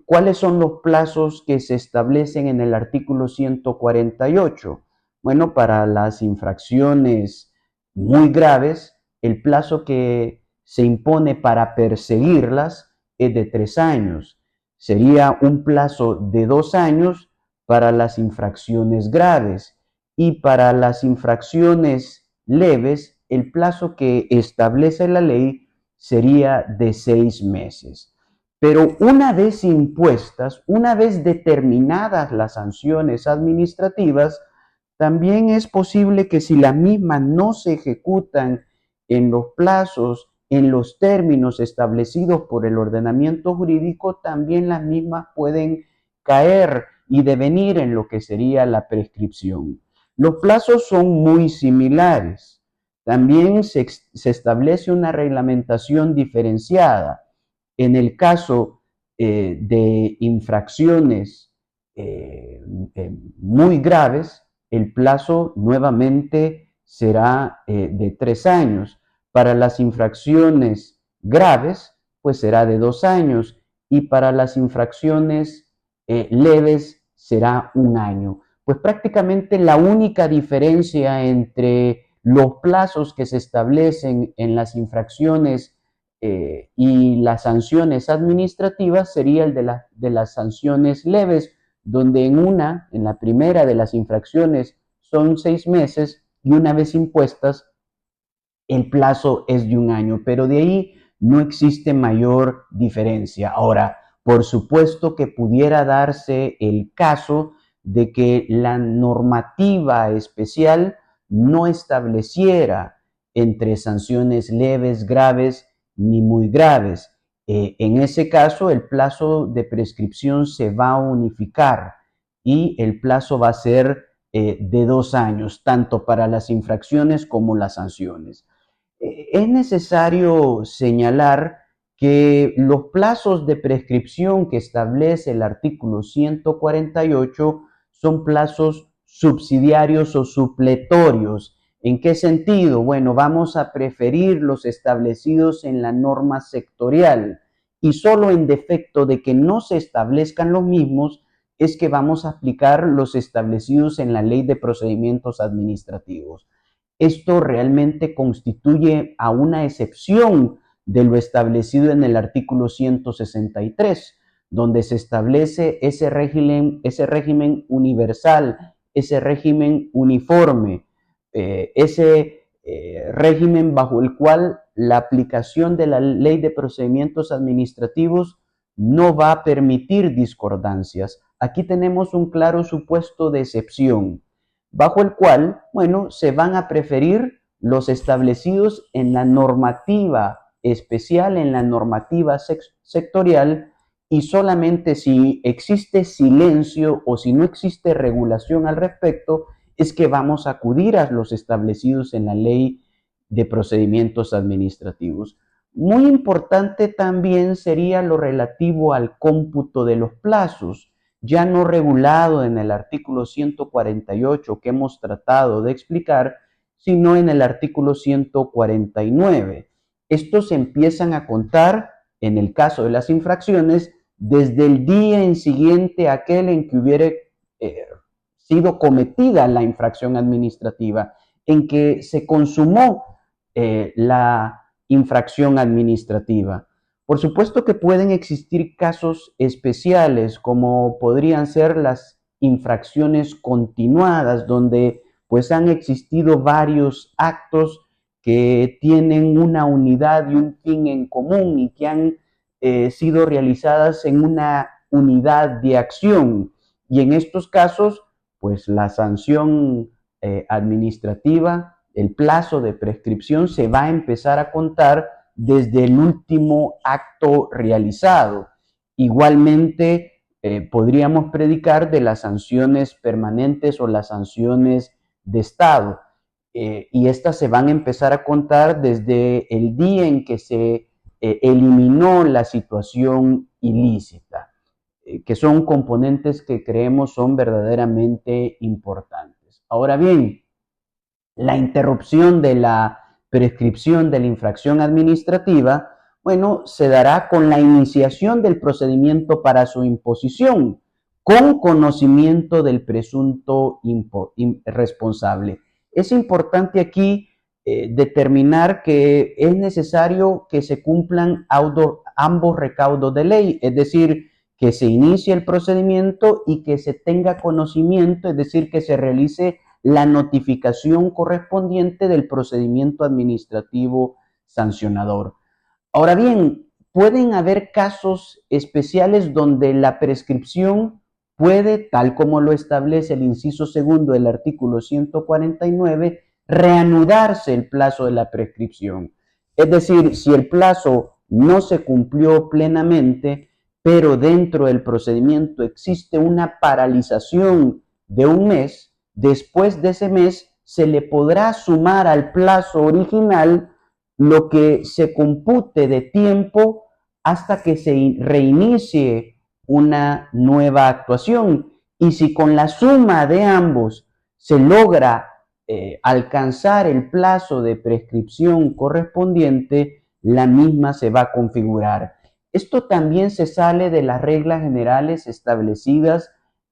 ¿Cuáles son los plazos que se establecen en el artículo 148? Bueno, para las infracciones muy graves, el plazo que se impone para perseguirlas es de 3 años. Sería un plazo de 2 años para las infracciones graves, y para las infracciones leves, el plazo que establece la ley sería de 6 meses. Pero una vez impuestas, una vez determinadas las sanciones administrativas, también es posible que si las mismas no se ejecutan en los plazos, en los términos establecidos por el ordenamiento jurídico, también las mismas pueden caer y devenir en lo que sería la prescripción. Los plazos son muy similares. También se establece una reglamentación diferenciada. En el caso de infracciones muy graves, el plazo nuevamente será de 3 años. Para las infracciones graves, pues será de 2 años. Y para las infracciones leves será 1 año. Pues prácticamente la única diferencia entre los plazos que se establecen en las infracciones y las sanciones administrativas sería el de las sanciones leves, donde en la primera de las infracciones son 6 meses y una vez impuestas el plazo es de 1 año, pero de ahí no existe mayor diferencia. Ahora, por supuesto que pudiera darse el caso de que la normativa especial no estableciera entre sanciones leves, graves ni muy graves. En ese caso, el plazo de prescripción se va a unificar y el plazo va a ser de 2 años, tanto para las infracciones como las sanciones. Es necesario señalar que los plazos de prescripción que establece el artículo 148 son plazos subsidiarios o supletorios. ¿En qué sentido? Bueno, vamos a preferir los establecidos en la norma sectorial, y solo en defecto de que no se establezcan los mismos es que vamos a aplicar los establecidos en la Ley de Procedimientos Administrativos. Esto realmente constituye a una excepción de lo establecido en el artículo 163, donde se establece ese régimen universal, ese régimen uniforme, ese régimen bajo el cual la aplicación de la Ley de Procedimientos Administrativos no va a permitir discordancias. Aquí tenemos un claro supuesto de excepción, bajo el cual, bueno, se van a preferir los establecidos en la normativa especial, en la normativa sectorial, y solamente si existe silencio o si no existe regulación al respecto, es que vamos a acudir a los establecidos en la ley de procedimientos administrativos. Muy importante también sería lo relativo al cómputo de los plazos, ya no regulado en el artículo 148 que hemos tratado de explicar, sino en el artículo 149. Estos empiezan a contar, en el caso de las infracciones, desde el día en siguiente a aquel en que hubiere sido cometida la infracción administrativa, en que se consumó la infracción administrativa. Por supuesto que pueden existir casos especiales, como podrían ser las infracciones continuadas, donde pues han existido varios actos que tienen una unidad y un fin en común y que han sido realizadas en una unidad de acción. Y en estos casos, pues la sanción administrativa, el plazo de prescripción se va a empezar a contar desde el último acto realizado. Igualmente, podríamos predicar de las sanciones permanentes o las sanciones de Estado. Y estas se van a empezar a contar desde el día en que se eliminó la situación ilícita, que son componentes que creemos son verdaderamente importantes. Ahora bien, la interrupción de la prescripción de la infracción administrativa, bueno, se dará con la iniciación del procedimiento para su imposición, con conocimiento del presunto responsable. Es importante aquí determinar que es necesario que se cumplan ambos recaudos de ley, es decir, que se inicie el procedimiento y que se tenga conocimiento, es decir, que se realice la notificación correspondiente del procedimiento administrativo sancionador. Ahora bien, pueden haber casos especiales donde la prescripción puede, tal como lo establece el inciso segundo del artículo 149, reanudarse el plazo de la prescripción. Es decir, si el plazo no se cumplió plenamente, pero dentro del procedimiento existe una paralización de un mes, después de ese mes se le podrá sumar al plazo original lo que se compute de tiempo hasta que se reinicie una nueva actuación. Y si con la suma de ambos se logra alcanzar el plazo de prescripción correspondiente, la misma se va a configurar. Esto también se sale de las reglas generales establecidas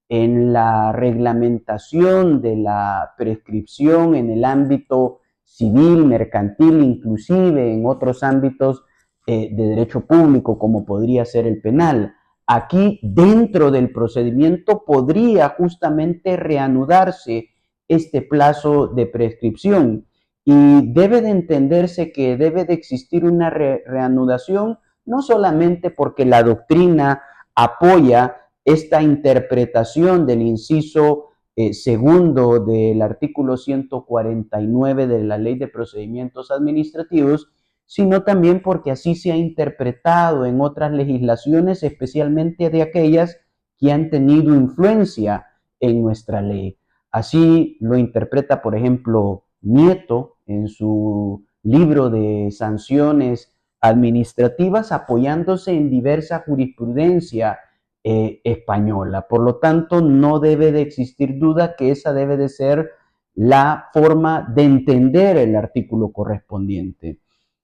en la reglamentación de la prescripción en el ámbito civil, mercantil, inclusive en otros ámbitos de derecho público, como podría ser el penal. Aquí, dentro del procedimiento, podría justamente reanudarse este plazo de prescripción y debe de entenderse que debe de existir una reanudación, no solamente porque la doctrina apoya esta interpretación del inciso segundo del artículo 149 de la Ley de Procedimientos Administrativos, sino también porque así se ha interpretado en otras legislaciones, especialmente de aquellas que han tenido influencia en nuestra ley. Así lo interpreta, por ejemplo, Nieto en su libro de sanciones administrativas, apoyándose en diversa jurisprudencia española. Por lo tanto, no debe de existir duda que esa debe de ser la forma de entender el artículo correspondiente.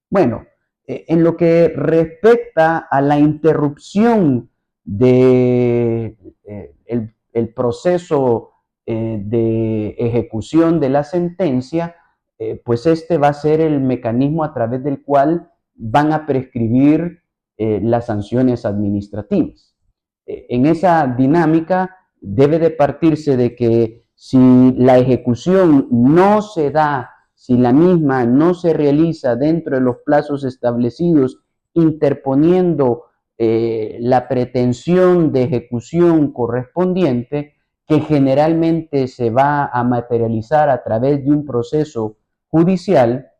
Bueno, en lo que respecta a la interrupción de el proceso de ejecución de la sentencia, pues este va a ser el mecanismo a través del cual van a prescribir las sanciones administrativas. En esa dinámica debe de partirse de que si la ejecución no se da, si la misma no se realiza dentro de los plazos establecidos, interponiendo la pretensión de ejecución correspondiente, que generalmente se va a materializar a través de un proceso judicial,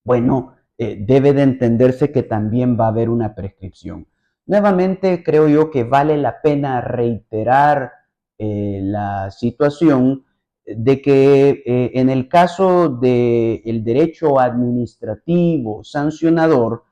bueno, debe de entenderse que también va a haber una prescripción. Nuevamente, creo yo que vale la pena reiterar la situación de que en el caso del derecho administrativo sancionador,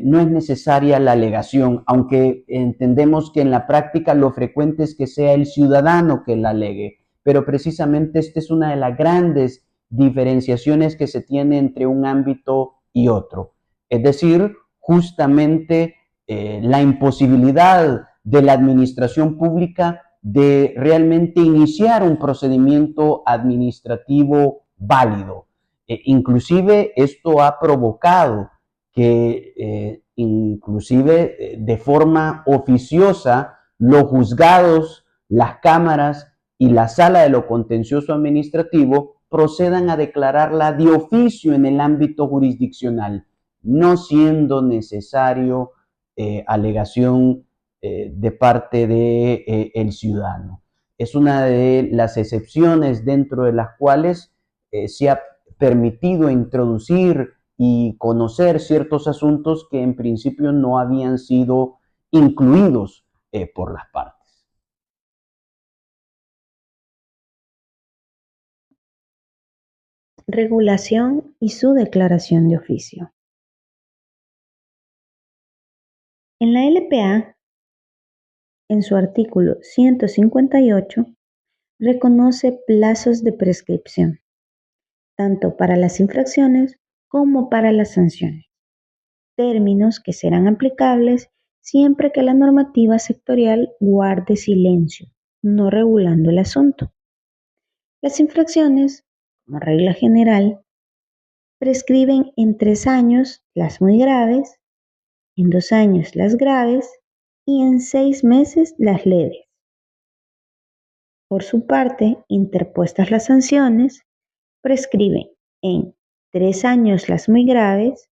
no es necesaria la alegación, aunque entendemos que en la práctica lo frecuente es que sea el ciudadano que la alegue, pero precisamente esta es una de las grandes diferenciaciones que se tiene entre un ámbito y otro. Es decir, justamente la imposibilidad de la administración pública de realmente iniciar un procedimiento administrativo válido. Inclusive esto ha provocado que inclusive de forma oficiosa los juzgados, las cámaras y la sala de lo contencioso administrativo procedan a declararla de oficio en el ámbito jurisdiccional, no siendo necesario alegación de parte de, el ciudadano. Es una de las excepciones dentro de las cuales se ha permitido introducir y conocer ciertos asuntos que en principio no habían sido incluidos por las partes. Regulación y su declaración de oficio. En la LPA, en su artículo 158, reconoce plazos de prescripción, tanto para las infracciones como para las sanciones, términos que serán aplicables siempre que la normativa sectorial guarde silencio, no regulando el asunto. Las infracciones, como regla general, prescriben en 3 años las muy graves, en 2 años las graves y en 6 meses las leves. Por su parte, interpuestas las sanciones, prescriben en 3 años las muy graves,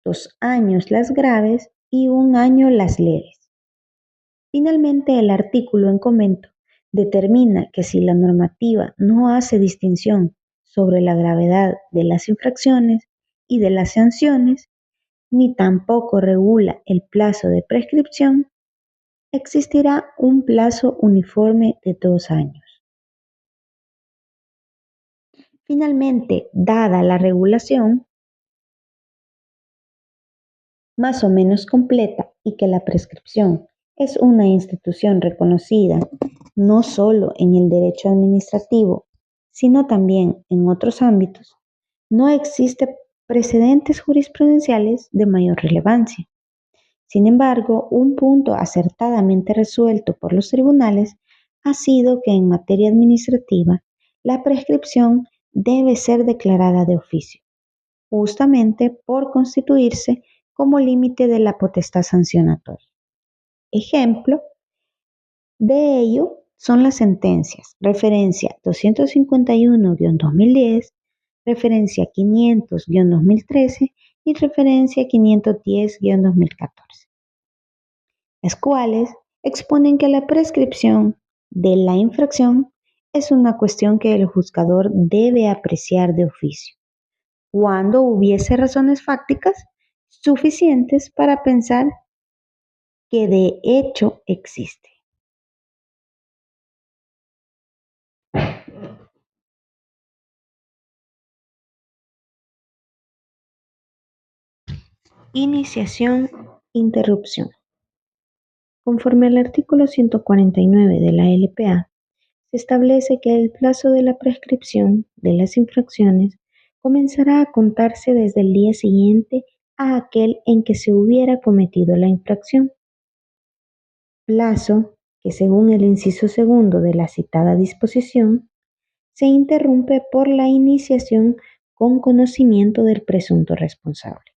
2 años las graves y 1 año las leves. Finalmente, el artículo en comento determina que si la normativa no hace distinción sobre la gravedad de las infracciones y de las sanciones, ni tampoco regula el plazo de prescripción, existirá un plazo uniforme de 2 años. Finalmente, dada la regulación más o menos completa y que la prescripción es una institución reconocida no solo en el derecho administrativo, sino también en otros ámbitos, no existe precedentes jurisprudenciales de mayor relevancia. Sin embargo, un punto acertadamente resuelto por los tribunales ha sido que en materia administrativa la prescripción debe ser declarada de oficio, justamente por constituirse como límite de la potestad sancionatoria. Ejemplo de ello son las sentencias referencia 251-2010, referencia 500-2013 y referencia 510-2014, las cuales exponen que la prescripción de la infracción es una cuestión que el juzgador debe apreciar de oficio, cuando hubiese razones fácticas suficientes para pensar que de hecho existe. Iniciación, interrupción. Conforme al artículo 149 de la LPA, se establece que el plazo de la prescripción de las infracciones comenzará a contarse desde el día siguiente a aquel en que se hubiera cometido la infracción, plazo que, según el inciso segundo de la citada disposición, se interrumpe por la iniciación con conocimiento del presunto responsable.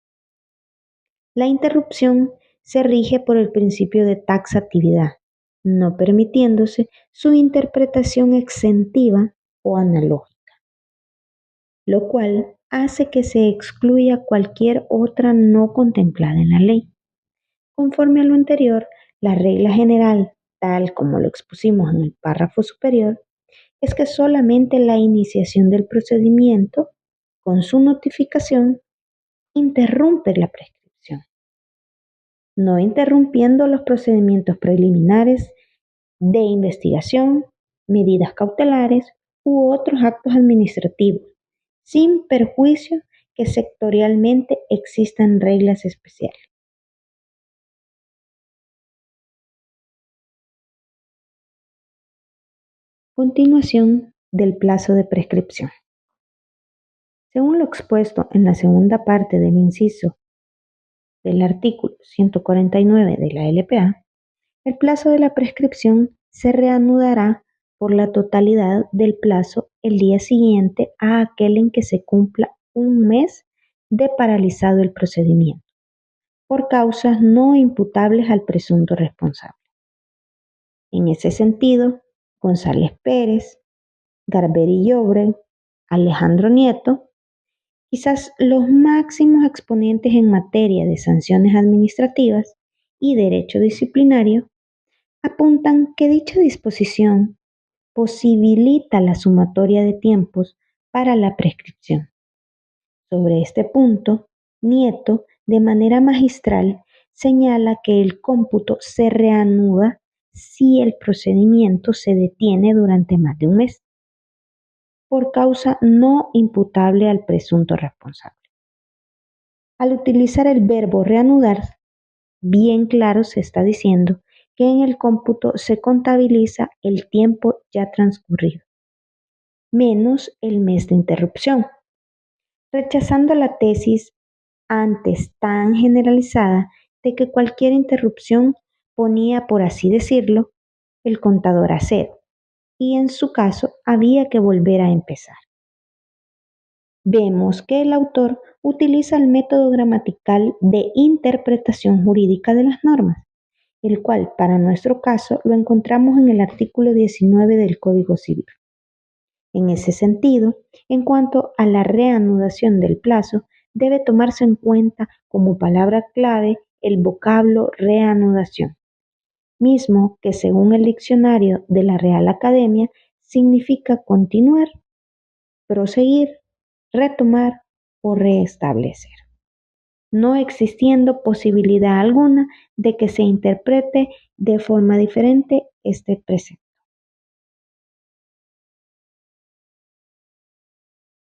La interrupción se rige por el principio de taxatividad, no permitiéndose su interpretación exentiva o analógica, lo cual hace que se excluya cualquier otra no contemplada en la ley. Conforme a lo anterior, la regla general, tal como lo expusimos en el párrafo superior, es que solamente la iniciación del procedimiento, con su notificación, interrumpe la prescripción, no interrumpiendo los procedimientos preliminares de investigación, medidas cautelares u otros actos administrativos, sin perjuicio que sectorialmente existan reglas especiales. Continuación del plazo de prescripción. Según lo expuesto en la segunda parte del inciso del artículo 149 de la LPA, el plazo de la prescripción se reanudará por la totalidad del plazo el día siguiente a aquel en que se cumpla un mes de paralizado el procedimiento, por causas no imputables al presunto responsable. En ese sentido, González Pérez, Garberi Llobre, Alejandro Nieto, quizás los máximos exponentes en materia de sanciones administrativas y derecho disciplinario, apuntan que dicha disposición posibilita la sumatoria de tiempos para la prescripción. Sobre este punto, Nieto, de manera magistral, señala que el cómputo se reanuda si el procedimiento se detiene durante más de un mes, por causa no imputable al presunto responsable. Al utilizar el verbo reanudar, bien claro se está diciendo que en el cómputo se contabiliza el tiempo ya transcurrido, menos el mes de interrupción, rechazando la tesis antes tan generalizada de que cualquier interrupción ponía, por así decirlo, el contador a cero, y en su caso había que volver a empezar. Vemos que el autor utiliza el método gramatical de interpretación jurídica de las normas, el cual para nuestro caso lo encontramos en el artículo 19 del Código Civil. En ese sentido, en cuanto a la reanudación del plazo, debe tomarse en cuenta como palabra clave el vocablo reanudación, mismo que según el diccionario de la Real Academia significa continuar, proseguir, retomar o restablecer, no existiendo posibilidad alguna de que se interprete de forma diferente este precepto.